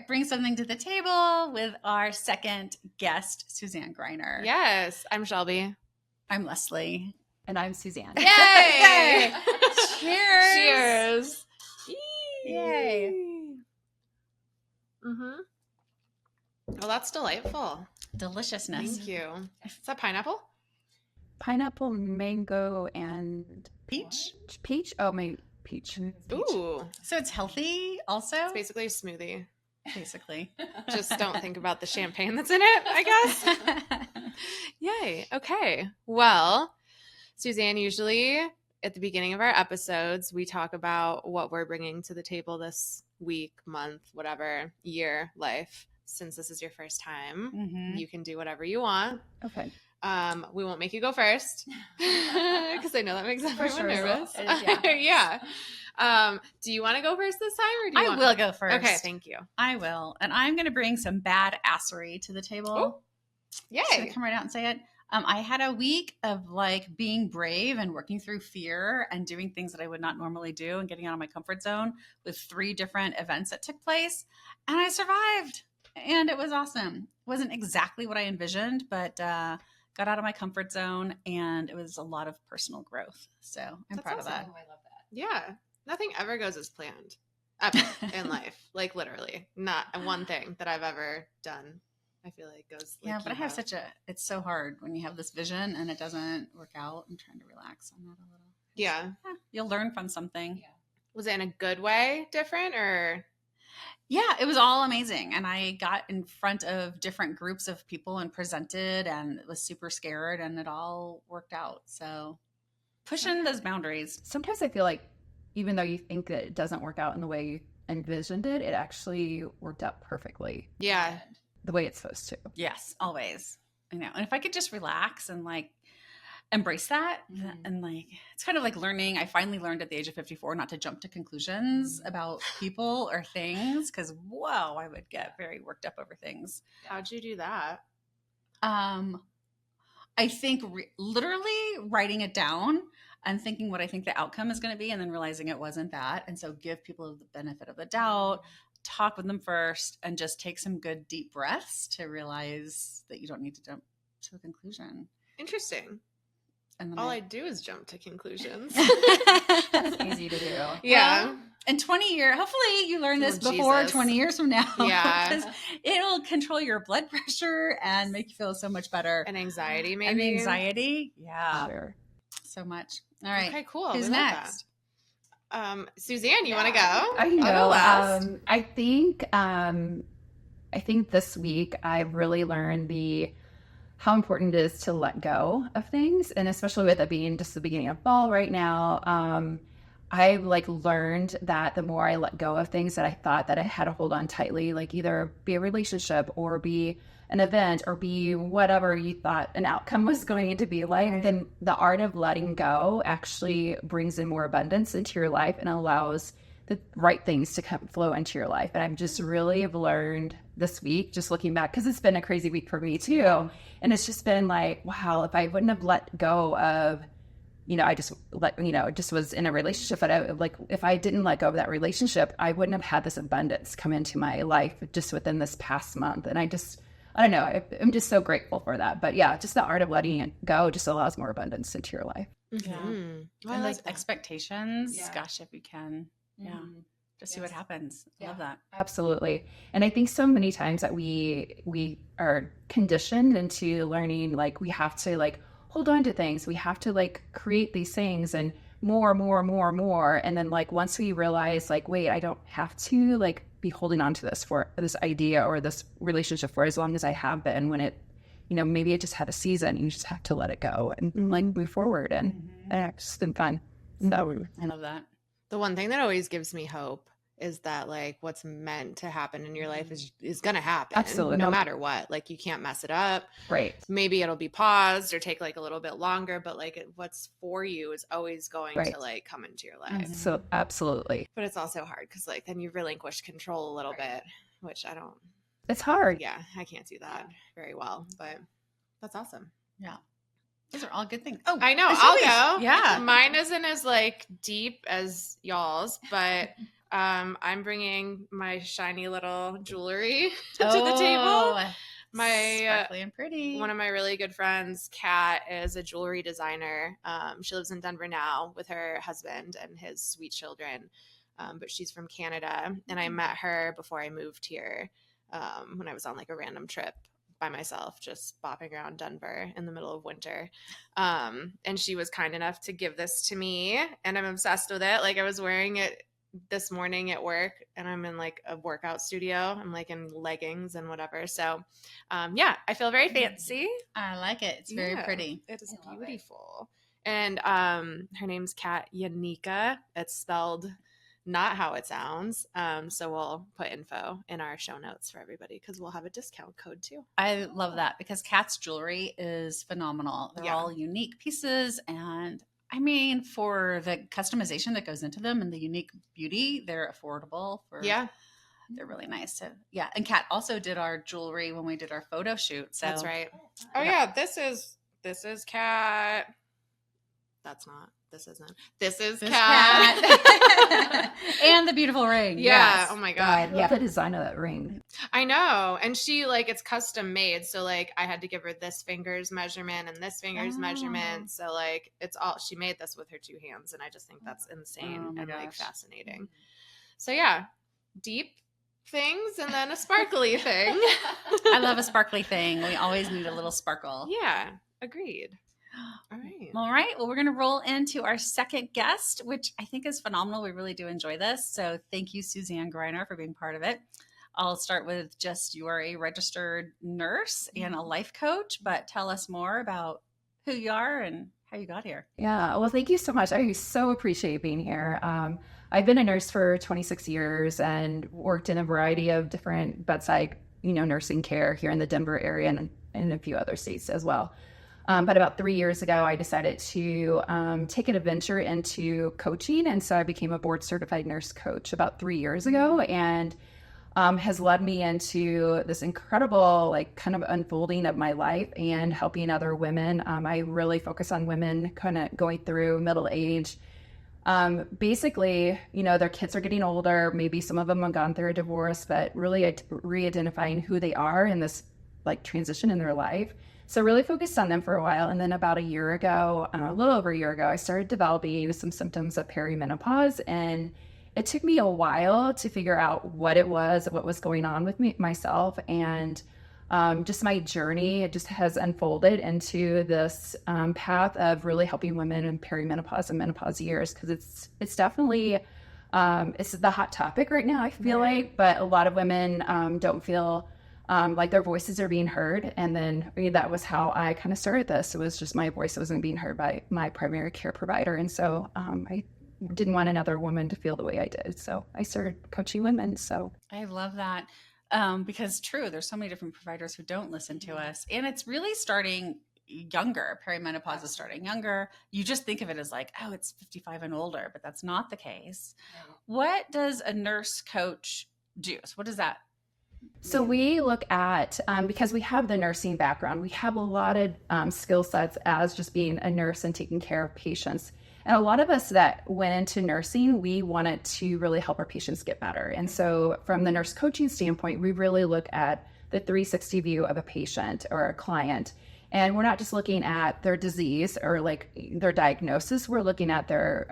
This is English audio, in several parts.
bring something to the table with our second guest, Suzanne Greiner. Yes, I'm Shelby. I'm Leslie. And I'm Suzanne. Yay! Yay! Cheers! Cheers! Yay! Mm-hmm. Well, that's delightful. Deliciousness. Thank you. Is that pineapple? Pineapple, mango, and Peach? Peach? Oh, maybe peach. Ooh. So it's healthy also? It's basically a smoothie. Basically. Just don't think about the champagne that's in it, I guess. Yay. Okay. Well, Suzanne, usually at the beginning of our episodes, we talk about what we're bringing to the table this week, month, whatever, year, life. Since this is your first time, you can do whatever you want. Okay. We won't make you go first because I know that makes everyone nervous. Yeah. Do you want to go first this time, or do you I will go first. Okay, thank you. I will. And I'm going to bring some badassery to the table. Ooh. Yay. Should I come right out and say it? I had a week of like being brave and working through fear and doing things that I would not normally do and getting out of my comfort zone with 3 different events that took place. And I survived. And it was awesome. It wasn't exactly what I envisioned, but got out of my comfort zone, and it was a lot of personal growth. So I'm proud of that. Oh, I love that. Yeah. Nothing ever goes as planned ever in life. Like literally. Not one thing that I've ever done I feel like goes like yeah, but I have it's so hard when you have this vision and it doesn't work out. I'm trying to relax on that a little. Yeah. You'll learn from something. Yeah. Was it in a good way different or? Yeah, it was all amazing. And I got in front of different groups of people and presented and was super scared, and it all worked out. So pushing those boundaries. Sometimes I feel like even though you think that it doesn't work out in the way you envisioned it, it actually worked out perfectly. Yeah. The way it's supposed to. Yes, always. I know. And if I could just relax and like embrace that, and like it's kind of like learning. I finally learned at the age of 54 not to jump to conclusions about people or things, because whoa, I would get very worked up over things. How'd you do that? I think literally writing it down and thinking what I think the outcome is going to be, and then realizing it wasn't that. And so give people the benefit of the doubt, talk with them first, and just take some good deep breaths to realize that you don't need to jump to a conclusion. Interesting. And then all I do is jump to conclusions. That's easy to do. Yeah. Well, in 20 years, hopefully you learn this before Jesus. 20 years from now. Yeah. Because it'll control your blood pressure and make you feel so much better. And anxiety, maybe. And the anxiety. Yeah. Sure. So much. All right. Okay, cool. Who's We love next? that. Suzanne, you want to go? I can I'll go. go last. I think this week I've really learned how important it is to let go of things, and especially with it being just the beginning of fall right now. I learned that the more I let go of things that I thought that I had to hold on tightly, like either be a relationship or be an event or be whatever you thought an outcome was going to be like, then the art of letting go actually brings in more abundance into your life and allows the right things to come flow into your life. And I'm just really have learned this week, just looking back, because it's been a crazy week for me too. And it's just been like, wow, if I wouldn't have let go of, just was in a relationship, but if I didn't let go of that relationship, I wouldn't have had this abundance come into my life just within this past month. And I don't know, I'm just so grateful for that. But yeah, just the art of letting it go just allows more abundance into your life. Yeah. Mm-hmm. And those expectations, gosh, if you can. Mm-hmm. Yeah. Just see what happens. I love that. Absolutely. And I think so many times that we are conditioned into learning, like we have to hold on to things. We have to create these things and more. And then once we realize wait, I don't have to be holding on to this for this idea or this relationship for as long as I have been, when it, maybe it just had a season, you just have to let it go and move forward. And it's just been fun. So I love that. The one thing that always gives me hope is that what's meant to happen in your life is going to happen. Absolutely. No matter what. You can't mess it up. Right. Maybe it'll be paused or take a little bit longer, but what's for you is always going to come into your life. Mm-hmm. So absolutely. But it's also hard because then you relinquish control a little bit, which I don't. It's hard. Yeah, I can't do that very well, but that's awesome. Yeah. Those are all good things. Oh, I know. I'll go. Yeah. Mine isn't as deep as y'all's, but I'm bringing my shiny little jewelry to the table. Sparkly and pretty. One of my really good friends, Kat, is a jewelry designer. She lives in Denver now with her husband and his sweet children, but she's from Canada. And I met her before I moved here when I was on like a random trip by myself, just bopping around Denver in the middle of winter. And she was kind enough to give this to me, and I'm obsessed with it. Like I was wearing it this morning at work, and I'm in like a workout studio. I'm like in leggings and whatever. So yeah, I feel very fancy. I like it. It's very pretty. It is beautiful. And her name's Kat Yanika. It's spelled not how it sounds. So we'll put info in our show notes for everybody because we'll have a discount code too. I love that because Kat's jewelry is phenomenal. They're all unique pieces, and I mean, for the customization that goes into them and the unique beauty, they're affordable. They're really nice. So yeah, and Kat also did our jewelry when we did our photo shoot. So that's right. Oh yeah, this is Kat. That's not. This isn't. This is Kat. And the beautiful ring. Yeah. Yes. Oh my God. Yeah. The design of that ring. I know. And she like, it's custom made. So like I had to give her this finger's measurement and this finger's measurement. So like it's all, she made this with her two hands. And I just think that's insane and like fascinating. So yeah, deep things and then a sparkly thing. I love a sparkly thing. We always need a little sparkle. Yeah. Agreed. All right. All right. Well, we're going to roll into our second guest, which I think is phenomenal. We really do enjoy this. So thank you, Suzanne Greiner, for being part of it. I'll start with just you are a registered nurse and a life coach, but tell us more about who you are and how you got here. Yeah. Well, thank you so much. I so appreciate being here. I've been a nurse for 26 years and worked in a variety of different bedside, nursing care here in the Denver area and in a few other states as well. But about 3 years ago, I decided to take an adventure into coaching. And so I became a board certified nurse coach about 3 years ago, and has led me into this incredible, like kind of unfolding of my life and helping other women. I really focus on women kind of going through middle age. Basically, their kids are getting older. Maybe some of them have gone through a divorce, but really re-identifying who they are in this like transition in their life. So really focused on them for a while. And then about a year ago, a little over a year ago, I started developing some symptoms of perimenopause. And it took me a while to figure out what it was, what was going on with myself. And just my journey, it just has unfolded into this path of really helping women in perimenopause and menopause years. Because it's definitely, it's the hot topic right now, I feel like. But a lot of women don't feel like their voices are being heard. And then that was how I kind of started this. It was just my voice wasn't being heard by my primary care provider. And so I didn't want another woman to feel the way I did. So I started coaching women. So I love that because there's so many different providers who don't listen to us. And it's really starting younger. Perimenopause is starting younger. You just think of it as like, oh, it's 55 and older, but that's not the case. What does a nurse coach do? So what does that So we look at, because we have the nursing background, we have a lot of skill sets as just being a nurse and taking care of patients. And a lot of us that went into nursing, we wanted to really help our patients get better. And so from the nurse coaching standpoint, we really look at the 360 view of a patient or a client. And we're not just looking at their disease or like their diagnosis, we're looking at their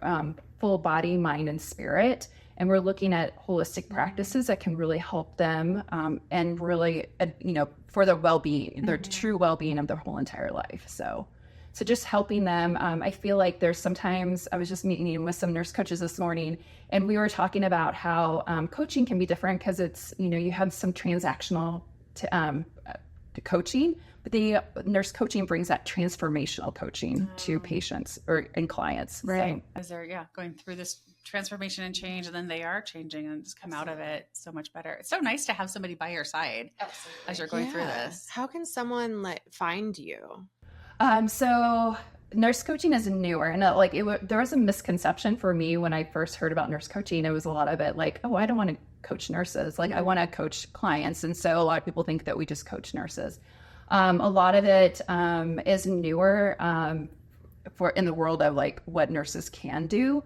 full body, mind, and spirit. And we're looking at holistic practices that can really help them and really, for their well-being, their true well-being of their whole entire life. So just helping them. I feel like there's sometimes, I was just meeting with some nurse coaches this morning, and we were talking about how coaching can be different because it's, you have some transactional to coaching, but the nurse coaching brings that transformational coaching to patients and clients. Right. So, as they're going through this transformation and change, and then they are changing and just come out of it so much better. It's so nice to have somebody by your side as you're going through this. How can someone find you? So nurse coaching is newer, and there was a misconception for me when I first heard about nurse coaching. It was a lot of it like, oh, I don't want to coach nurses. Like I want to coach clients. And so a lot of people think that we just coach nurses. A lot of it is newer for in the world of like what nurses can do.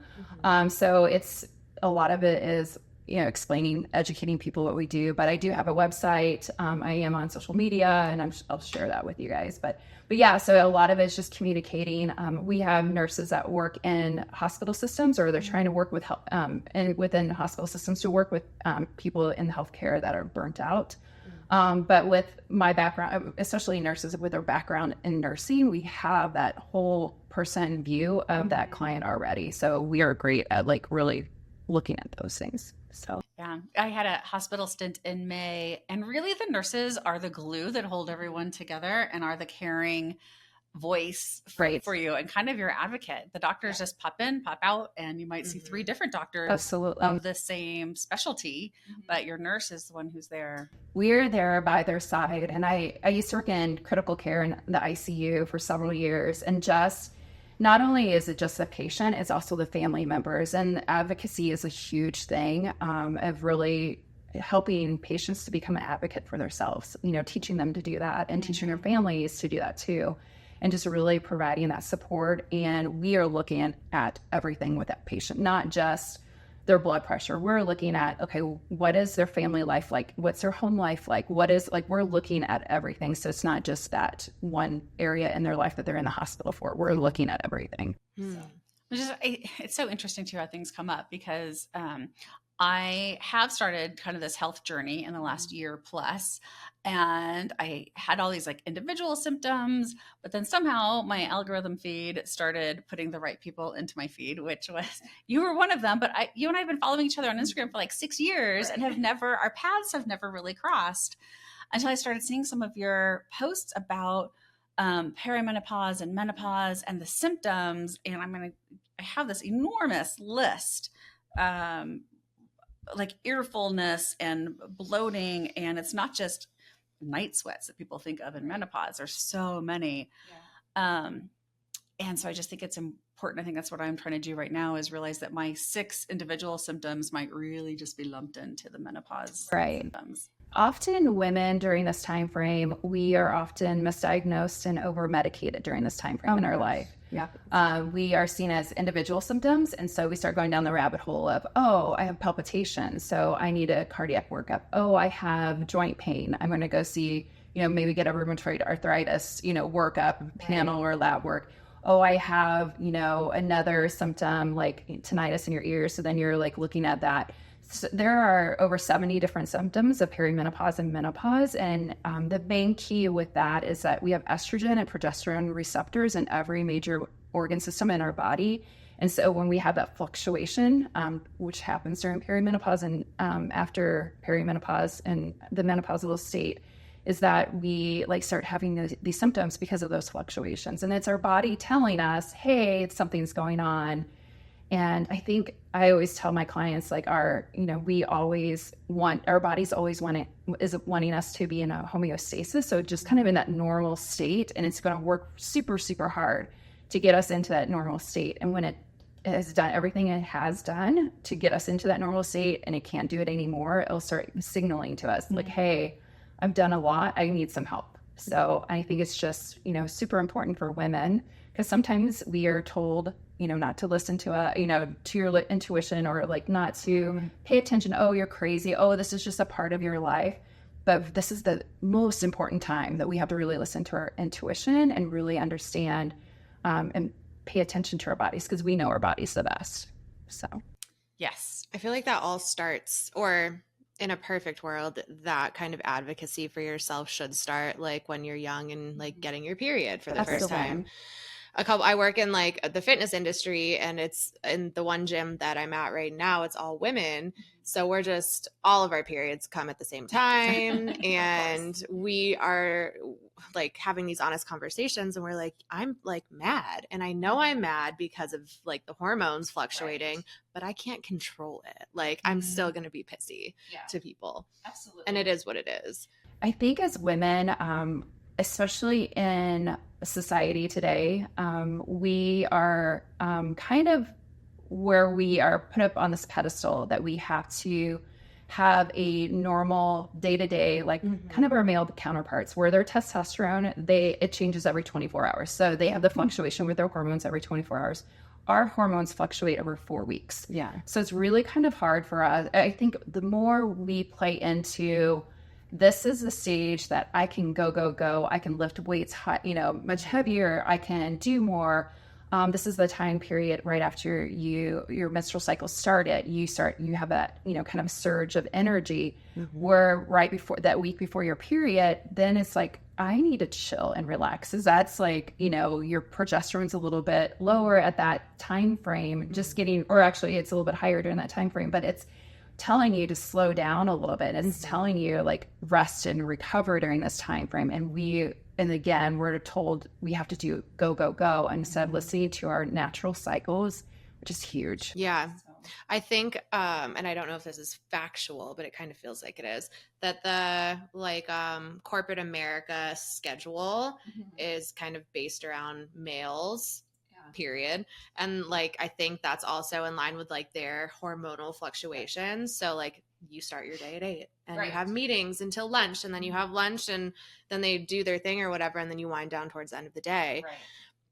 So it's a lot of it is, explaining, educating people what we do. But I do have a website. I am on social media, and I'll share that with you guys. But yeah, so a lot of it is just communicating. We have nurses that work in hospital systems, or they're trying to work with and within hospital systems to work with people in healthcare that are burnt out. But with my background, especially nurses with their background in nursing, we have that whole person view of that client already. So we are great at like really looking at those things. So yeah, I had a hospital stint in May, and really the nurses are the glue that hold everyone together and are the caring voice right. for you and kind of your advocate. The doctors just pop in, pop out, and you might see 3 different doctors Absolutely. of the same specialty, but your nurse is the one who's there. We're there by their side. And I used to work in critical care in the ICU for several years, and just not only is it just the patient, it's also the family members. And advocacy is a huge thing of really helping patients to become an advocate for themselves, teaching them to do that and teaching their families to do that too. And just really providing that support. And we are looking at everything with that patient, not just their blood pressure. We're looking at, okay, what is their family life like? What's their home life like? We're looking at everything. So it's not just that one area in their life that they're in the hospital for. We're looking at everything. So. It's so interesting too how things come up, because I have started kind of this health journey in the last year plus, and I had all these like individual symptoms, but then somehow my algorithm feed started putting the right people into my feed, which was, you were one of them, but you and I have been following each other on Instagram for like 6 years and our paths have never really crossed until I started seeing some of your posts about perimenopause and menopause and the symptoms. And I have this enormous list, like earfulness and bloating, and it's not just night sweats that people think of in menopause. There's so many. Yeah. And so I just think it's important. I think that's what I'm trying to do right now, is realize that my 6 individual symptoms might really just be lumped into the menopause symptoms. Often women during this time frame, we are often misdiagnosed and over medicated during this time frame in our life. Yeah. We are seen as individual symptoms. And so we start going down the rabbit hole of, oh, I have palpitations, so I need a cardiac workup. Oh, I have joint pain. I'm going to go see, maybe get a rheumatoid arthritis, workup, panel or lab work. Oh, I have, another symptom like tinnitus in your ears. So then you're like looking at that. So there are over 70 different symptoms of perimenopause and menopause. And the main key with that is that we have estrogen and progesterone receptors in every major organ system in our body. And so when we have that fluctuation, which happens during perimenopause and after perimenopause and the menopausal state, is that we start having these symptoms because of those fluctuations. And it's our body telling us, hey, something's going on. And I think I always tell my clients, our bodies always wanting us to be in a homeostasis. So just kind of in that normal state, and it's going to work super, super hard to get us into that normal state. And when it has done everything it has done to get us into that normal state and it can't do it anymore, it'll start signaling to us like, hey, I've done a lot. I need some help. So I think it's just, super important for women, because sometimes we are told, not to listen to to your intuition, or not to pay attention. Oh, you're crazy. Oh, this is just a part of your life. But this is the most important time that we have to really listen to our intuition and really understand and pay attention to our bodies, because we know our bodies the best. So, yes, I feel like that all starts, or in a perfect world, that kind of advocacy for yourself should start when you're young and getting your period for the first time. I work in the fitness industry, and it's in the one gym that I'm at right now, it's all women. So we're just, all of our periods come at the same time. And we are having these honest conversations, and we're I'm mad. And I know I'm mad because of the hormones fluctuating, right, but I can't control it. I'm still going to be pissy to people. Absolutely. And it is what it is. I think as women, especially in society today, we are kind of where we are put up on this pedestal that we have to have a normal day-to-day, kind of our male counterparts, where their testosterone, it changes every 24 hours. So they have the fluctuation with their hormones every 24 hours. our hormones fluctuate over 4 weeks. Yeah. So it's really kind of hard for us. I think the more we play into, this is the stage that I can go. I can lift weights high, much heavier. I can do more. This is the time period right after your menstrual cycle started. You have that, kind of surge of energy where right before that week before your period, then it's like, I need to chill and relax. Because that's like, your progesterone's a little bit lower at that time frame, or actually it's a little bit higher during that time frame, but it's telling you to slow down a little bit. And it's telling you like rest and recover during this time frame. And again, we're told we have to do go instead of listening to our natural cycles, which is huge. Yeah. I think, and I don't know if this is factual, but it kind of feels like it is, that the corporate America schedule is kind of based around males, period. And I think that's also in line with their hormonal fluctuations. So you start your day at 8 and you have meetings until lunch, and then you have lunch, and then they do their thing or whatever, and then you wind down towards the end of the day. Right.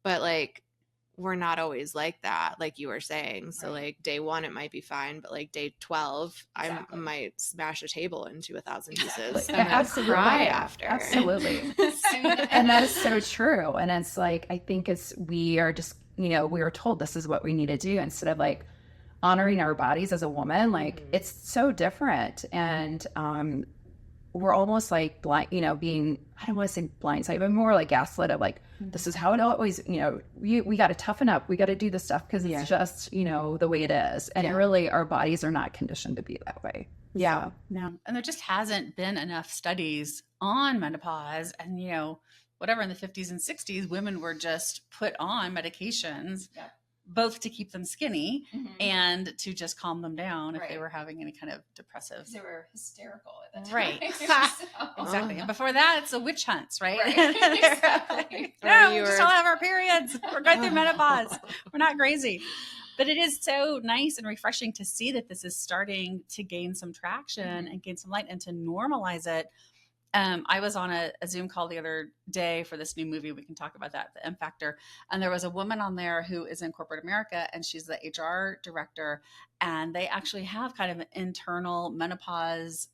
But we're not always like that, like you were saying. So day 1 it might be fine, but day 12 I might smash a table into 1,000 pieces and then cry after. Absolutely. And that is so true. And it's I think we are just, we are told this is what we need to do instead of honoring our bodies as a woman. It's so different. And we're almost blind, being, I don't want to say blindsided, but more gaslit of this is how it always, we got to toughen up. We got to do this stuff because it's just, the way it is. And really our bodies are not conditioned to be that way. Yeah. So. No. And there just hasn't been enough studies on menopause. And, whatever, in the 50s and 60s, women were just put on medications. Yeah. Both to keep them skinny and to just calm them down if they were having any kind of depressive. They were hysterical at that right. time. Exactly. And before that, it's a witch hunts, right? Exactly. No, we just all have our periods. We're going through menopause. We're not crazy. But it is so nice and refreshing to see that this is starting to gain some traction and gain some light and to normalize it. I was on a Zoom call the other day for this new movie. We can talk about that, The M Factor. And there was a woman on there who is in corporate America, and she's the HR director. And they actually have kind of an internal menopause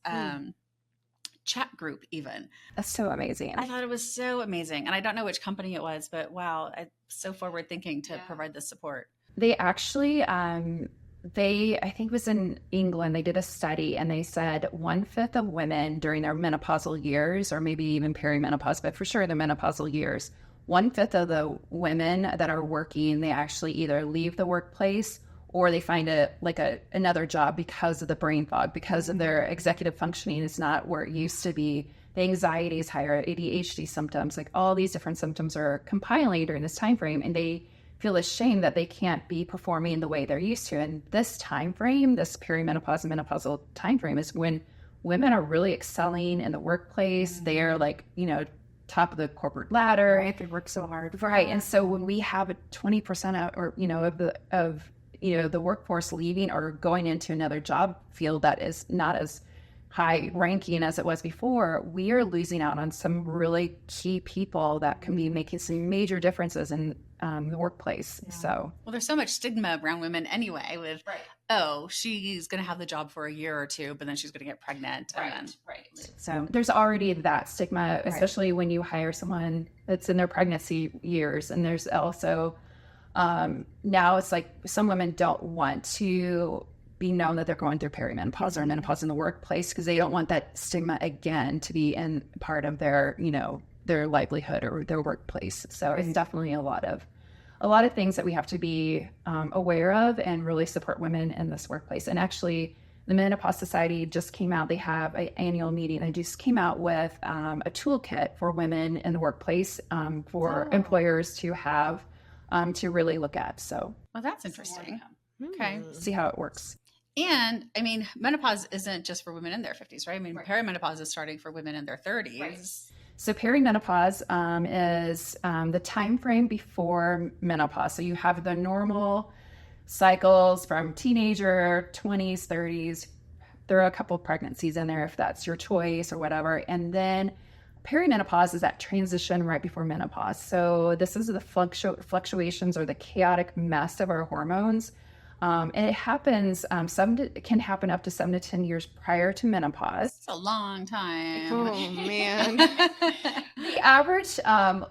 chat group even. That's so amazing. I thought it was so amazing. And I don't know which company it was, but wow, it's so forward thinking to provide this support. They actually, I think it was in England, they did a study and they said 1/5 of women during their menopausal years, or maybe even perimenopause, but for sure the menopausal years, 1/5 of the women that are working, they actually either leave the workplace or they find another job because of the brain fog, because of their executive functioning is not where it used to be. The anxiety is higher, ADHD symptoms, all these different symptoms are compiling during this time frame, and they feel ashamed that they can't be performing the way they're used to. And this time frame, this perimenopause and menopausal time frame, is when women are really excelling in the workplace. They are top of the corporate ladder. Right. They work so hard. Right. And so when we have a 20% of the workforce leaving or going into another job field that is not as high ranking as it was before, we are losing out on some really key people that can be making some major differences in the workplace. Yeah. So, well, there's so much stigma around women anyway with, oh, she's going to have the job for a year or two, but then she's going to get pregnant. Right. So there's already that stigma, especially when you hire someone that's in their pregnancy years. And there's also, now it's some women don't want to be known that they're going through perimenopause or menopause in the workplace because they don't want that stigma again to be in part of their, their livelihood or their workplace. So it's definitely a lot of things that we have to be aware of and really support women in this workplace. And actually, the Menopause Society just came out. They have an annual meeting. They just came out with a toolkit for women in the workplace for employers to have to really look at. So, well, that's interesting. Okay, see how it works. And I mean, menopause isn't just for women in their 50s, right? I mean, perimenopause is starting for women in their 30s. Right. So perimenopause is the time frame before menopause. So you have the normal cycles from teenager, 20s, 30s. There are a couple of pregnancies in there if that's your choice or whatever. And then perimenopause is that transition right before menopause. So this is the fluctuations or the chaotic mess of our hormones. And it happens, it can happen up to 7 to 10 years prior to menopause. It's a long time. Oh, man. The average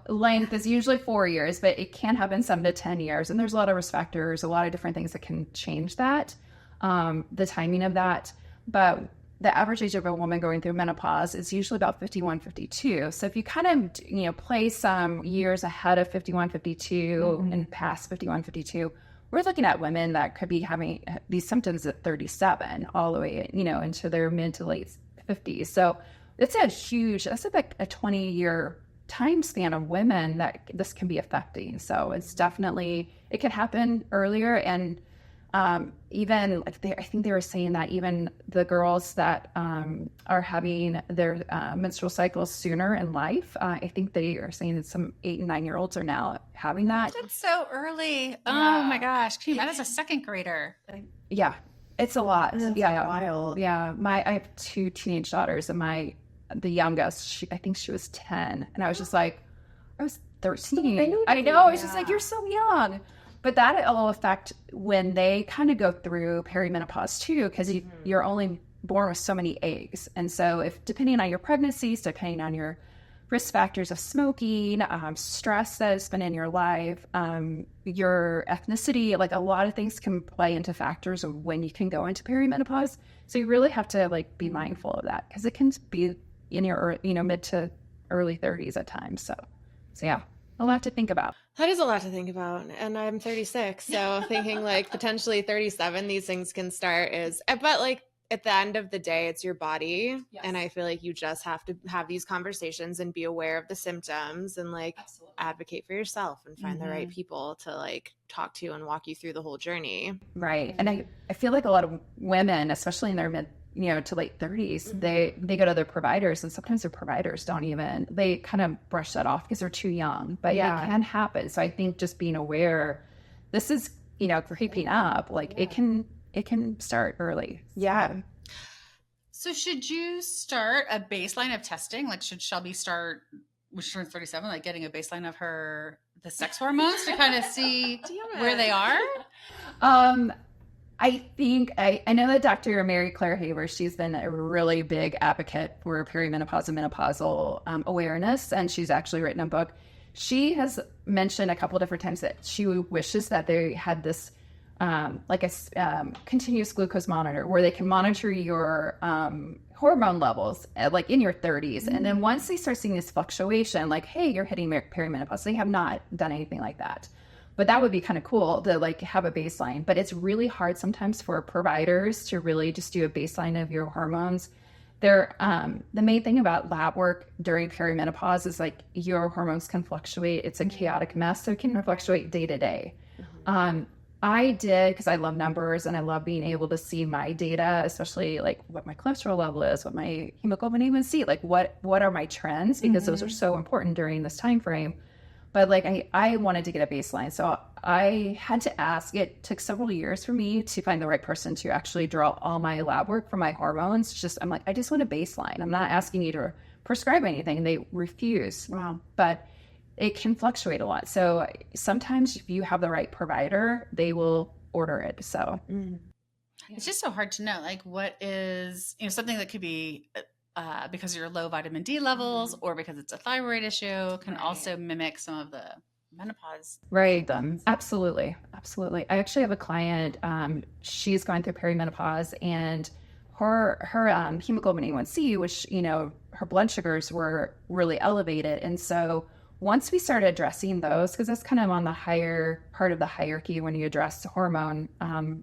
length is usually 4 years, but it can happen 7 to 10 years. And there's a lot of risk factors, a lot of different things that can change that, the timing of that. But the average age of a woman going through menopause is usually about 51, 52. So if you kind of, place some years ahead of 51, 52 and past 51, 52, we're looking at women that could be having these symptoms at 37 all the way, into their mid to late 50s. So that's like a 20-year time span of women that this can be affecting. So it's definitely, it can happen earlier. And even I think they were saying that even the girls that are having their menstrual cycles sooner in life, I think they are saying that some 8 and 9-year-olds are now having that. That's so early. Oh my gosh. Can you imagine as a second grader? Yeah, it's a lot. Yeah, wild. Yeah, I have 2 teenage daughters, and the youngest, I think she was 10, and I was just like, I was 13. I know. It's just like, you're so young. But that will affect when they kind of go through perimenopause too, because you're only born with so many eggs. And so if depending on your pregnancies, depending on your risk factors of smoking, stress that has been in your life, your ethnicity, like a lot of things can play into factors of when you can go into perimenopause. So you really have to be mindful of that, because it can be in your mid to early 30s at times. So yeah, a lot to think about. That is a lot to think about. And I'm 36. So thinking potentially 37, these things can start but at the end of the day, it's your body. Yes. And I feel like you just have to have these conversations and be aware of the symptoms and advocate for yourself and find the right people to talk to and walk you through the whole journey. Right. And I feel like a lot of women, especially in their mid to late 30s, they go to their providers, and sometimes their providers they kind of brush that off because they're too young, but it can happen. So I think just being aware, this is, creeping up, it can start early. Yeah. So should you start a baseline of testing? Should Shelby start, when she turns 37, getting a baseline of the sex hormones to kind of see where they are? I think I know that Dr. Mary Claire Haver, she's been a really big advocate for perimenopause and menopausal awareness, and she's actually written a book. She has mentioned a couple different times that she wishes that they had this continuous glucose monitor where they can monitor your hormone levels in your 30s. And then once they start seeing this fluctuation, hey, you're hitting perimenopause, they have not done anything like that. But that would be kind of cool to have a baseline. But it's really hard sometimes for providers to really just do a baseline of your hormones. The main thing about lab work during perimenopause is your hormones can fluctuate. It's a chaotic mess, so it can fluctuate day to day. I did, because I love numbers and I love being able to see my data, especially what my cholesterol level is, what my hemoglobin A1C, what are my trends, because those are so important during this time frame. But I wanted to get a baseline. So I had to ask. It took several years for me to find the right person to actually draw all my lab work for my hormones. I'm I just want a baseline. I'm not asking you to prescribe anything. They refuse. Wow. But it can fluctuate a lot. So sometimes if you have the right provider, they will order it. So it's just so hard to know, what is, something that could be because of your low vitamin D levels or because it's a thyroid issue can also mimic some of the menopause. Right. Absolutely. I actually have a client, she's going through perimenopause, and her hemoglobin A1C, which, her blood sugars were really elevated. And so once we started addressing those, because that's kind of on the higher part of the hierarchy when you address hormone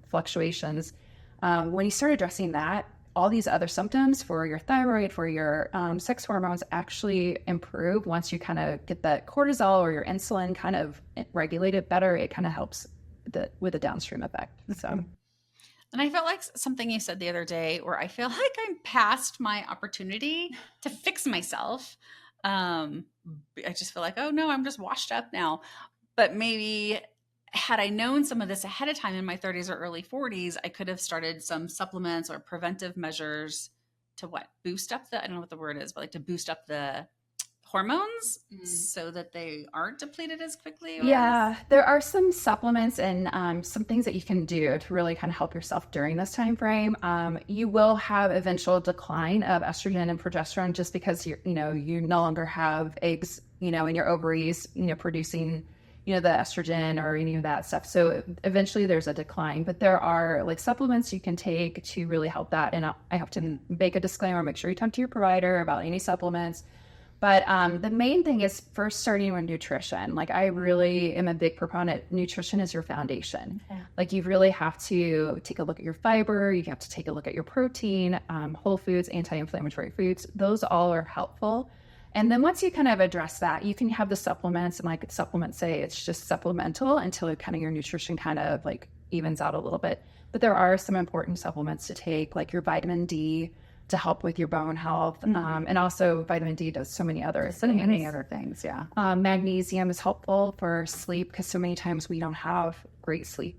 fluctuations, when you start addressing that, all these other symptoms for your thyroid, for your sex hormones actually improve. Once you kind of get that cortisol or your insulin kind of regulated better, it kind of helps with a downstream effect. So, and I felt like something you said the other day where I feel like I'm past my opportunity to fix myself. I just feel like, oh no, I'm just washed up now. But maybe had I known some of this ahead of time in my 30s or early 40s, I could have started some supplements or preventive measures to boost up I don't know what the word is, but to boost up the hormones so that they aren't depleted as quickly? Or? Yeah, there are some supplements and some things that you can do to really kind of help yourself during this time frame. You will have eventual decline of estrogen and progesterone just because you no longer have eggs, in your ovaries, producing, the estrogen or any of that stuff. So eventually there's a decline, but there are like supplements you can take to really help that. And I have to make a disclaimer, make sure you talk to your provider about any supplements. But the main thing is first starting with nutrition. Like I really am a big proponent. Nutrition is your foundation. Okay. Like you really have to take a look at your fiber. You have to take a look at your protein, whole foods, anti-inflammatory foods. Those all are helpful. And then once you kind of address that, you can have the supplements, and like supplements say it's just supplemental until kind of your nutrition kind of like evens out a little bit. But there are some important supplements to take, like your vitamin D, to help with your bone health. And also vitamin D does so many other things. Yeah. Magnesium is helpful for sleep because so many times we don't have great sleep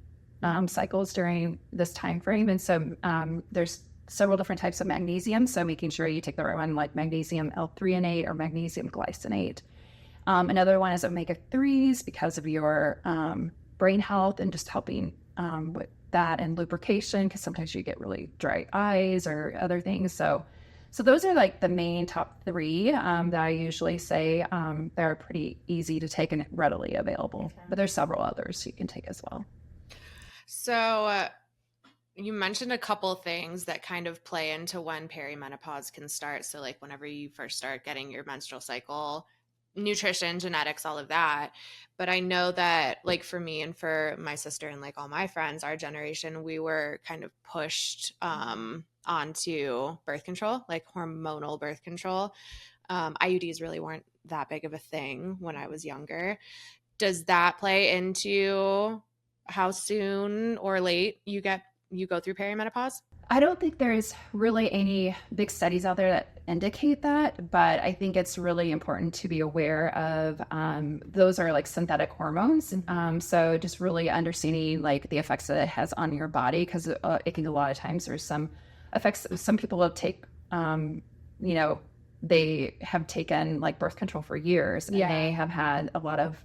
cycles during this time frame. And so there's several different types of magnesium. So making sure you take the right one, like magnesium L-threonate or magnesium glycinate. Another one is omega-3s because of your brain health and just helping with that, and lubrication because sometimes you get really dry eyes or other things. So those are like the main top 3 that I usually say they're pretty easy to take and readily available. Okay. But there's several others you can take as well. So you mentioned a couple things that kind of play into when perimenopause can start. So like whenever you first start getting your menstrual cycle, nutrition, genetics, all of that. But I know that like for me and for my sister and like all my friends, our generation, we were kind of pushed onto birth control, like hormonal birth control. IUDs really weren't that big of a thing when I was younger. Does that play into how soon or late you go through perimenopause? I don't think there's really any big studies out there that indicate that, but I think it's really important to be aware of those are like synthetic hormones. So just really understanding like the effects that it has on your body, because it can a lot of times there's some effects. Some people will take, they have taken like birth control for years and they have had a lot of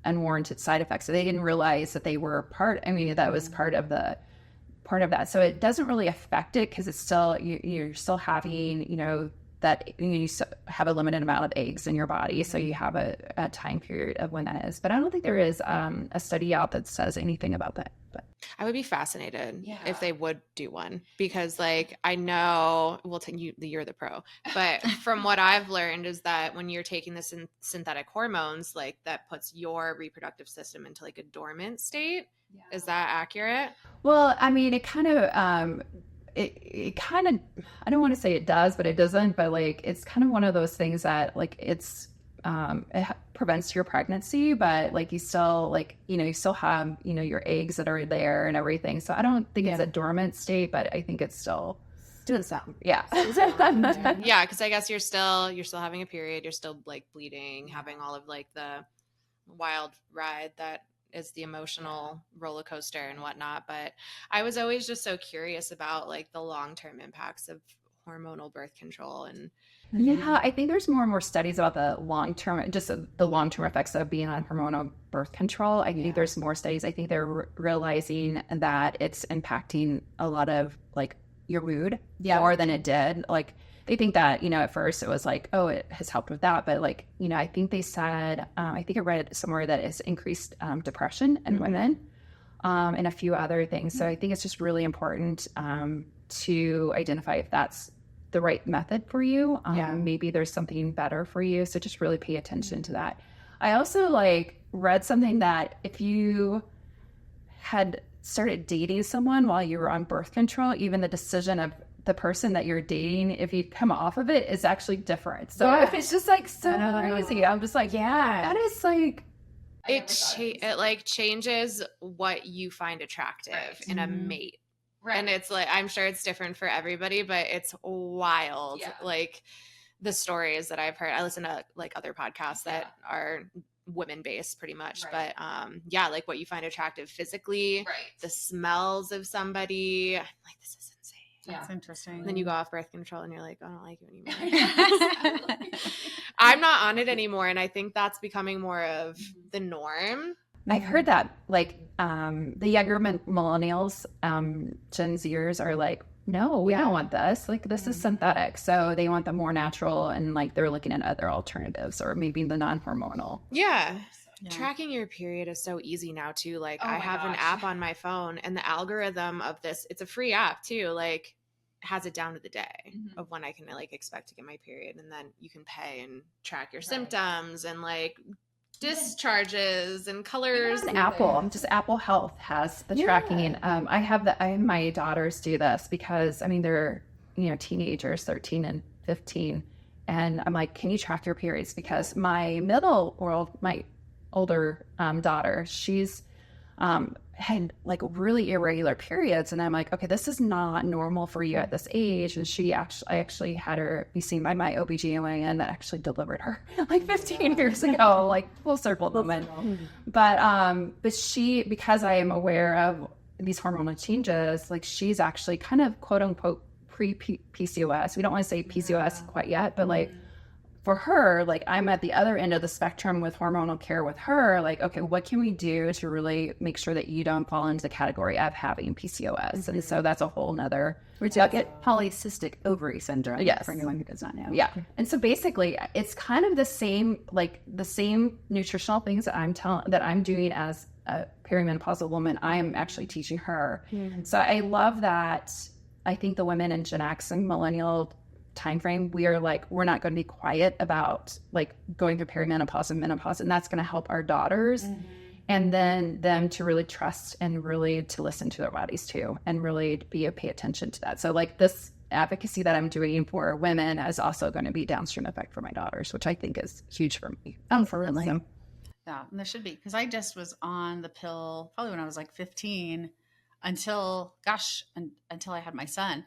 unwarranted side effects. So they didn't realize that they were that was part of that. So it doesn't really affect it because it's still, you're still having, that you have a limited amount of eggs in your body. So you have a time period of when that is. But I don't think there is a study out that says anything about that. But I would be fascinated if they would do one, because like, I know you're the pro, but from what I've learned is that when you're taking the synthetic hormones, like that puts your reproductive system into like a dormant state. Yeah. Is that accurate? Well, I mean, it kind of, it kind of, I don't want to say it does, but it doesn't, but like, it's kind of one of those things that like, it prevents your pregnancy, but like, you still like, you still have, your eggs that are there and everything. So I don't think it's a dormant state, but I think it's still doing something. Yeah. Yeah. Cause I guess you're still having a period. You're still like bleeding, having all of like the wild ride that is the emotional roller coaster and whatnot. But I was always just so curious about like the long-term impacts of hormonal birth control. And yeah, I think there's more and more studies about the long-term effects of being on hormonal birth control. I think there's more studies. I think they're realizing that it's impacting a lot of like your mood more than it did. Like they think that, at first it was like, oh, it has helped with that. But like, I think they said, I think I read somewhere that it's increased depression in women and a few other things. So I think it's just really important to identify if that's the right method for you. Maybe there's something better for you. So just really pay attention to that. I also like read something that if you had started dating someone while you were on birth control, even the decision of the person that you're dating, if you come off of it, is actually different. So if it's just like so crazy, I'm just like, that is like, it like changes what you find attractive in a mate. Right. And it's like, I'm sure it's different for everybody, but it's wild. Yeah. Like the stories that I've heard, I listen to like other podcasts that are women based pretty much, but like what you find attractive physically, the smells of somebody, I'm like, this is insane. That's interesting. Then you go off birth control and you're like, I don't like you anymore. I'm not on it anymore, and I think that's becoming more of the norm. I've heard that like the younger millennials, Gen Zers are like, no, we don't want this. Like this is synthetic. So they want the more natural, and like they're looking at other alternatives or maybe the non-hormonal. Yeah. Yeah. Tracking your period is so easy now too. Like Oh I my have an gosh. app on my phone, and the algorithm of this, it's a free app too, like has it down to the day of when I can like expect to get my period, and then you can pay and track your symptoms and like discharges and colors. Just Apple Health has the tracking. I have my daughters do this because I mean they're teenagers, 13 and 15, and I'm like, can you track your periods? Because my older daughter, she's had like really irregular periods, and I'm like, okay, this is not normal for you at this age. And I actually had her be seen by my OBGYN that actually delivered her like 15 years ago, like full circle moment. But she, because I am aware of these hormonal changes, like she's actually kind of quote unquote pre-PCOS. We don't want to say PCOS quite yet, but like for her, like I'm at the other end of the spectrum with hormonal care with her. Like, okay, what can we do to really make sure that you don't fall into the category of having PCOS? And so that's a whole nother. Which I get polycystic ovary syndrome. Yes. For anyone who does not know. Yeah. And so basically it's kind of the same nutritional things that I'm doing as a perimenopausal woman. I'm actually teaching her. So I love that. I think the women in Gen X and millennial timeframe, we're not going to be quiet about like going through perimenopause and menopause, and that's going to help our daughters and then them to really trust and really to listen to their bodies too, and really pay attention to that. So like this advocacy that I'm doing for women is also going to be downstream effect for my daughters, which I think is huge for me. For real. So, Yeah, and there should be, because I just was on the pill probably when I was like 15 until I had my son.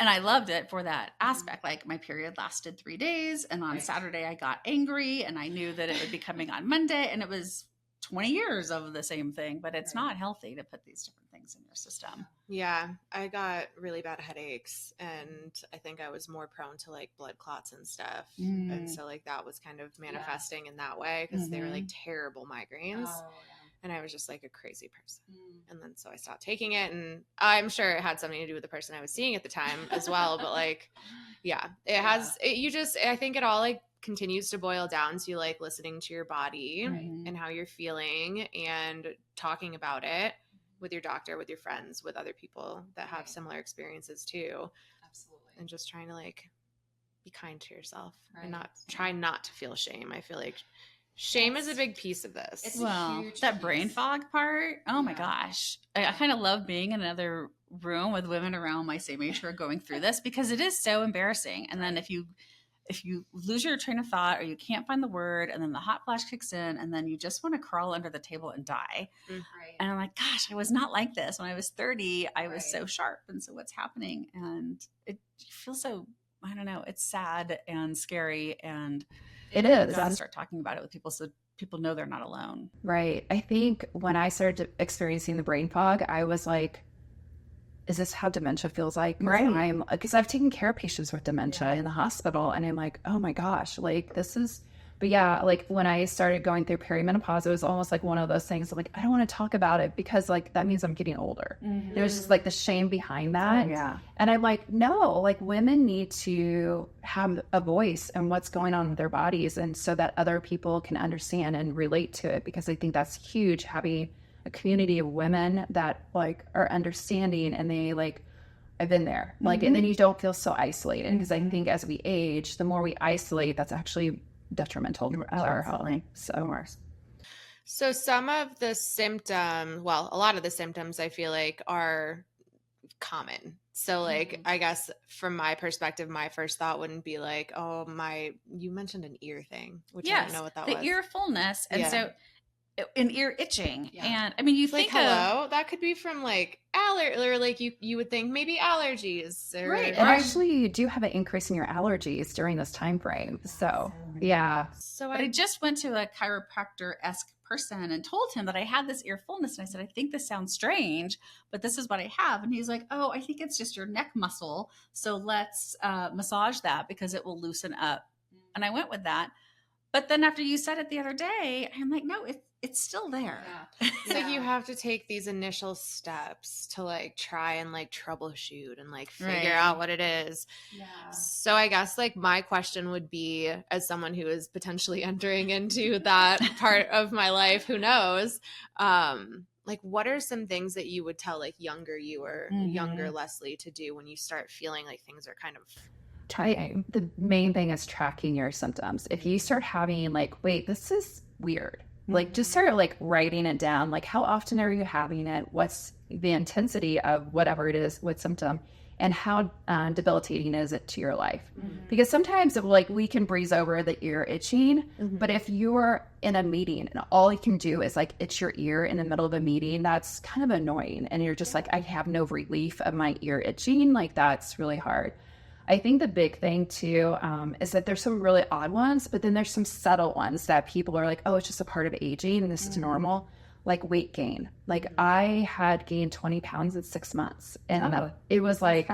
And I loved it for that aspect. Like my period lasted 3 days, and on Saturday I got angry, and I knew that it would be coming on Monday, and it was 20 years of the same thing. But it's not healthy to put these different things in your system. Yeah, I got really bad headaches, and I think I was more prone to like blood clots and stuff. And so like that was kind of manifesting in that way, because they were like terrible migraines. And I was just like a crazy person. And then so I stopped taking it, and I'm sure it had something to do with the person I was seeing at the time as well. But like, yeah, I think it all like continues to boil down to like listening to your body and how you're feeling, and talking about it with your doctor, with your friends, with other people that have similar experiences too. Absolutely. And just trying to like be kind to yourself and try not to feel shame. I feel like shame is a big piece of this. Well, that brain fog part, oh my gosh. I kind of love being in another room with women around my same age who are going through this, because it is so embarrassing. And then if you lose your train of thought, or you can't find the word, and then the hot flash kicks in, and then you just want to crawl under the table and die. And I'm like, gosh, I was not like this. When I was 30, I was so sharp. And so what's happening? And it feels so, I don't know, it's sad and scary, and it is. Gotta start talking about it with people so people know they're not alone. Right. I think when I started experiencing the brain fog, I was like, is this how dementia feels like? Right. Because I've taken care of patients with dementia in the hospital, and I'm like, oh my gosh, like this is, but yeah, like when I started going through perimenopause, it was almost like one of those things like, I don't want to talk about it because like that means I'm getting older. There's just like the shame behind that. And I'm like, no, like women need to have a voice in what's going on with their bodies, and so that other people can understand and relate to it, because I think that's huge, having a community of women that like are understanding, and they like, I've been there, like, and then you don't feel so isolated, because I think as we age, the more we isolate, that's actually detrimental to our health. So some of the symptoms, well, a lot of the symptoms I feel like are common. So like, I guess from my perspective, my first thought wouldn't be like, oh, you mentioned an ear thing, which I don't know what that was. The ear fullness. And so an ear itching. And I mean, you like, think that could be from like or like you would think maybe allergies, or, right. And actually you do have an increase in your allergies during this time frame. So So I just went to a chiropractor-esque person and told him that I had this ear fullness, and I said, I think this sounds strange, but this is what I have. And he's like, oh, I think it's just your neck muscle, so let's massage that because it will loosen up. And I went with that. But then after you said it the other day, I'm like, no, it's still there. It's like you have to take these initial steps to like try and like troubleshoot and like figure out what it is. Yeah. So I guess like my question would be, as someone who is potentially entering into that part of my life, who knows, like what are some things that you would tell like younger you or younger Leslie to do when you start feeling like things are kind of The main thing is tracking your symptoms. If you start having like, wait, this is weird, like just start like writing it down. Like, how often are you having it? What's the intensity of whatever it is, what symptom, and how debilitating is it to your life? Because sometimes like we can breeze over the ear itching, but if you're in a meeting and all you can do is like itch your ear in the middle of a meeting, that's kind of annoying. And you're just like, I have no relief of my ear itching. Like that's really hard. I think the big thing too is that there's some really odd ones, but then there's some subtle ones that people are like, oh, it's just a part of aging and this is normal. Like weight gain. Like I had gained 20 pounds in 6 months, and it was like,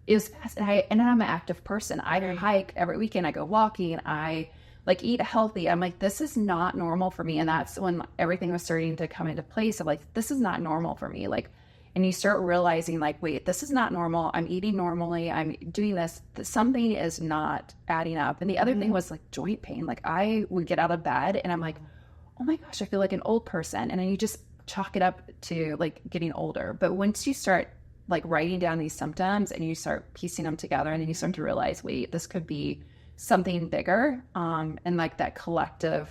it was fast. And I'm an active person. I hike every weekend. I go walking. I like eat healthy. I'm like, this is not normal for me. And that's when everything was starting to come into place of like, this is not normal for me. Like, and you start realizing like, wait, this is not normal. I'm eating normally. I'm doing this. Something is not adding up. And the other thing was like joint pain. Like I would get out of bed and I'm like, oh my gosh, I feel like an old person. And then you just chalk it up to like getting older. But once you start like writing down these symptoms and you start piecing them together, and then you start to realize, wait, this could be something bigger. And like that collective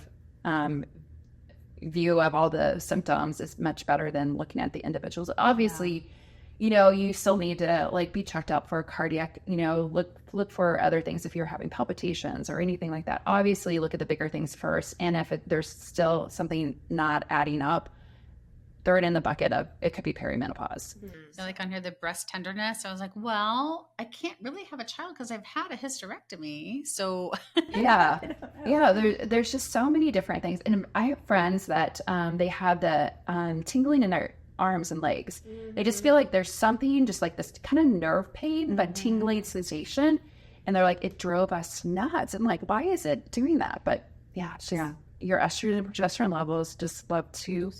view of all the symptoms is much better than looking at the individuals. Obviously, you know, you still need to like be checked out for cardiac, you know, look for other things if you're having palpitations or anything like that. Obviously, look at the bigger things first. And if there's still something not adding up, throw it in the bucket of it could be perimenopause. So like on here, the breast tenderness, I was like, well, I can't really have a child because I've had a hysterectomy. So yeah. There's just so many different things. And I have friends that they have the tingling in their arms and legs. They just feel like there's something just like this kind of nerve pain, but tingling sensation. And they're like, it drove us nuts. And like, why is it doing that? But yeah, your estrogen and progesterone levels just love to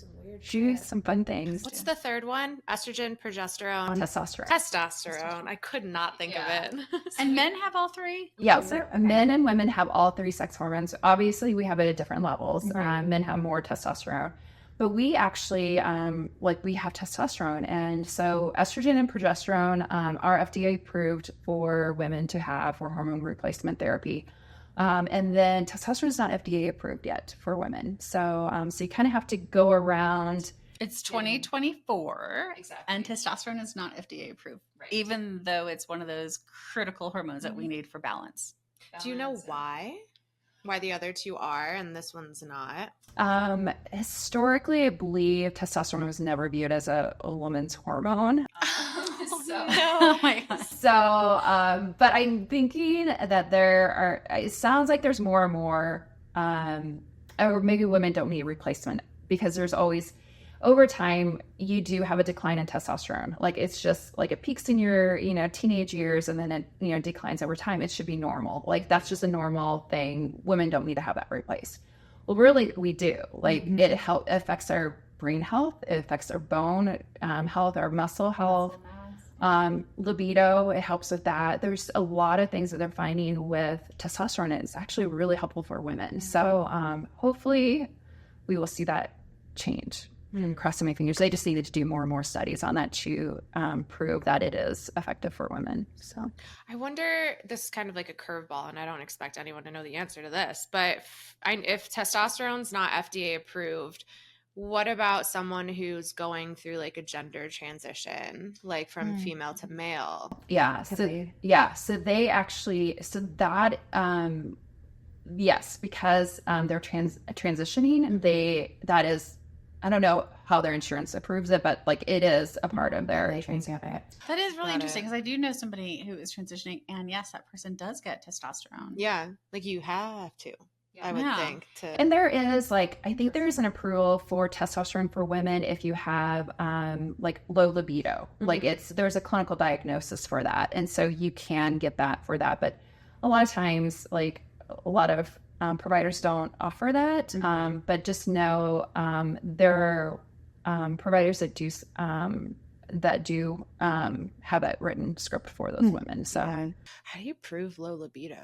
do some fun things. What's the third one? Estrogen, progesterone, testosterone. I could not think of it. And men have all three? Yeah, so men and women have all three sex hormones. Obviously, we have it at different levels. Men have more testosterone, but we actually we have testosterone, and so estrogen and progesterone are FDA approved for women to have for hormone replacement therapy. And then testosterone is not FDA approved yet for women. So you kind of have to go around. It's 2024, and testosterone is not FDA approved, even though it's one of those critical hormones that we need for balance. Do you know why? Why the other two are and this one's not? Historically, I believe testosterone was never viewed as a woman's hormone. Oh my God. So, but I'm thinking that it sounds like there's more and more, or maybe women don't need replacement because there's always, over time, you do have a decline in testosterone. Like it's just like it peaks in your, teenage years and then it, declines over time. It should be normal. Like that's just a normal thing. Women don't need to have that replaced. Well, really we do. Like it affects our brain health. It affects our bone health, our muscle health. Libido, it helps with that. There's a lot of things that they're finding with testosterone. It's actually really helpful for women. So hopefully we will see that change. Crossing my fingers. They just needed to do more and more studies on that to prove that it is effective for women. So I wonder, this is kind of like a curveball, and I don't expect anyone to know the answer to this, but if testosterone's not FDA approved, what about someone who's going through like a gender transition, like from female to male? Yeah. So they actually, yes, because they're transitioning, that is, I don't know how their insurance approves it, but like it is a part of their transition. That is really interesting because I do know somebody who is transitioning, and yes, that person does get testosterone. Yeah, like you have to. I would think to. And there is I think there is an approval for testosterone for women if you have like low libido. Like there's a clinical diagnosis for that. And so you can get that for that. But a lot of times, like a lot of providers don't offer that. But just know there are providers that do have that written script for those women. So How do you prove low libido?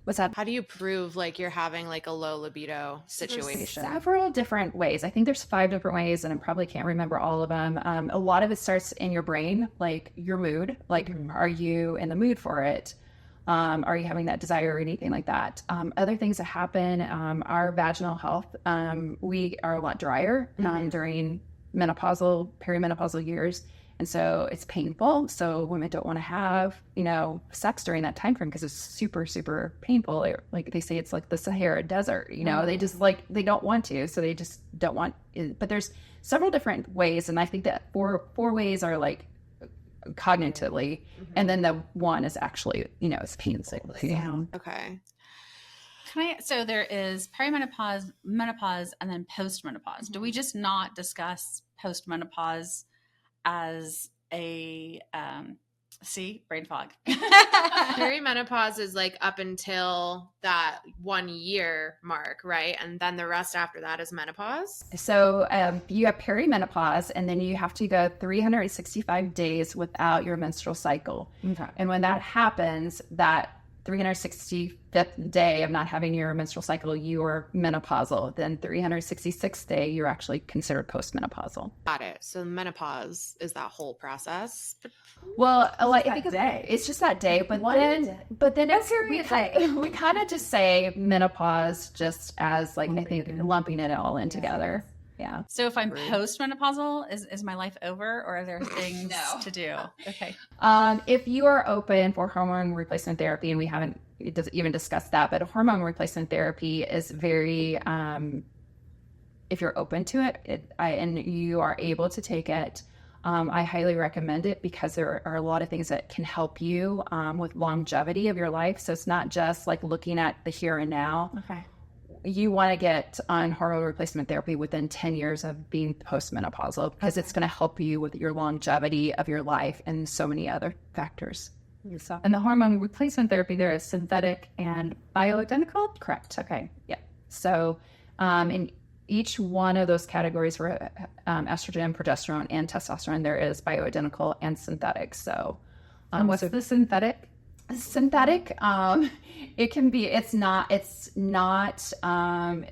what's that? How do you prove like you're having like a low libido situation? Several different ways. I think there's 5 different ways, and I probably can't remember all of them. A lot of it starts in your brain, like your mood. Like, are you in the mood for it? Are you having that desire or anything like that? Other things that happen, our vaginal health, we are a lot drier during menopausal, perimenopausal years. And so it's painful. So women don't want to have, sex during that time frame because it's super, super painful. Like they say, it's like the Sahara Desert, they just they don't want to. So they just don't want it. But there's several different ways. And I think that four ways are like cognitively. And then the one is actually, it's painful. Yeah. Okay. So there is perimenopause, menopause, and then postmenopause. Do we just not discuss postmenopause as a brain fog? Perimenopause is like up until that 1 year mark, right? And then the rest after that is menopause. So you have perimenopause, and then you have to go 365 days without your menstrual cycle. Okay. And when that happens, that 365th day of not having your menstrual cycle, you are menopausal. Then 366th day, you're actually considered postmenopausal. Got it. So menopause is that whole process. Well, it's just that day, but then we kind of just say menopause just as I think lumping it all in together. Yeah. So if I'm postmenopausal, is my life over, or are there things to do? Okay. If you are open for hormone replacement therapy, and we haven't even discussed that, but hormone replacement therapy is very, if you're open to it, and you are able to take it, I highly recommend it because there are a lot of things that can help you with longevity of your life. So it's not just like looking at the here and now. Okay. You want to get on hormone replacement therapy within 10 years of being postmenopausal because it's going to help you with your longevity of your life and so many other factors. And the hormone replacement therapy there is synthetic and bioidentical? Correct. Okay. Yeah. So in each one of those categories for estrogen, progesterone, and testosterone, there is bioidentical and synthetic. So and what's the synthetic? Synthetic, it can be, it's not I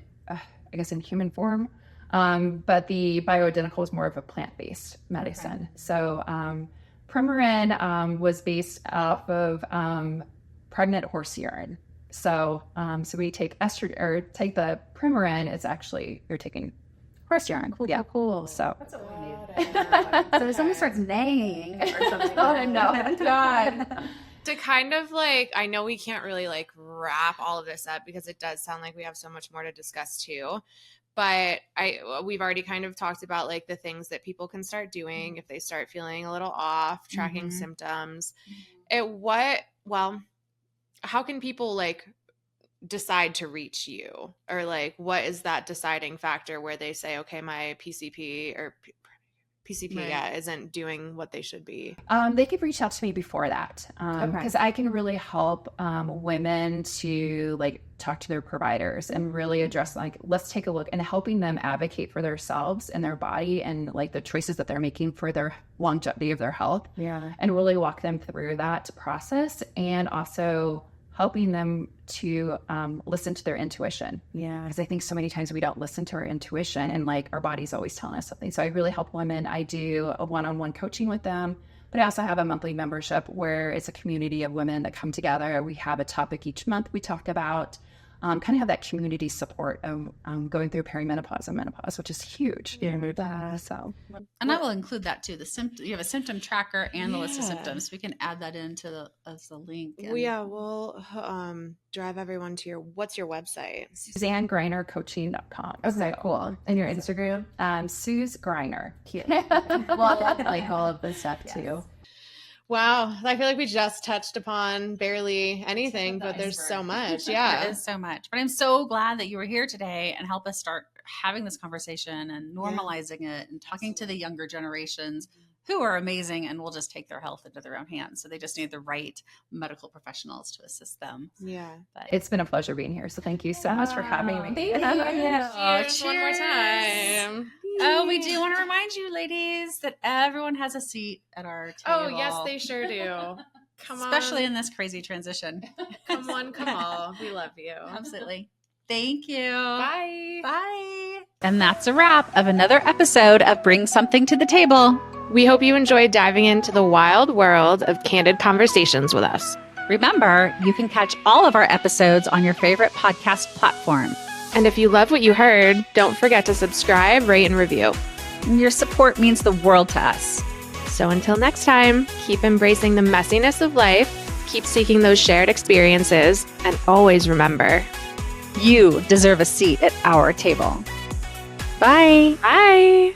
guess in human form, but the bioidentical is more of a plant-based medicine. Okay. So Premarin was based off of pregnant horse urine. So we take estrogen, or take the Premarin, it's actually, you're taking horse urine. Cool. So that's what we need. So someone starts neighing or something. Oh, no. God. To kind of I know we can't really wrap all of this up because it does sound like we have so much more to discuss too, but we've already kind of talked about the things that people can start doing if they start feeling a little off, tracking symptoms. How can people decide to reach you, or what is that deciding factor where they say, okay, my PCP or PCP isn't doing what they should be? They could reach out to me before that because I can really help women to talk to their providers and really address let's take a look, and helping them advocate for themselves and their body and the choices that they're making for their longevity of their health. Yeah, and really walk them through that process, and also helping them to listen to their intuition. Yeah. Because I think so many times we don't listen to our intuition, and our body's always telling us something. So I really help women. I do a one-on-one coaching with them, but I also have a monthly membership where it's a community of women that come together. We have a topic each month we talk about, kind of have that community support of going through perimenopause and menopause, which is huge. And I will include that too. You have a symptom tracker and the list of symptoms. We can add that into as a link. We'll drive everyone to what's your website? SuzanneGreinerCoaching.com. Okay, cool. And your Instagram? Suze Greiner. Well, definitely all of this stuff too. Wow. I feel like we just touched upon barely anything, but there's so much. Yeah. There is so much. But I'm so glad that you were here today and help us start having this conversation and normalizing it and talking to the younger generations who are amazing and will just take their health into their own hands. So they just need the right medical professionals to assist them. Yeah. But It's been a pleasure being here. So thank you so much for having me. Cheers. One more time. Oh, we do want to remind you, ladies, that everyone has a seat at our table. Oh, yes, they sure do. Come on. Especially in this crazy transition. Come on, come on. We love you. Absolutely. Thank you. Bye. Bye. And that's a wrap of another episode of Bring Something to the Table. We hope you enjoyed diving into the wild world of candid conversations with us. Remember, you can catch all of our episodes on your favorite podcast platform. And if you love what you heard, don't forget to subscribe, rate, and review. Your support means the world to us. So until next time, keep embracing the messiness of life, keep seeking those shared experiences, and always remember, You deserve a seat at our table. bye. Bye.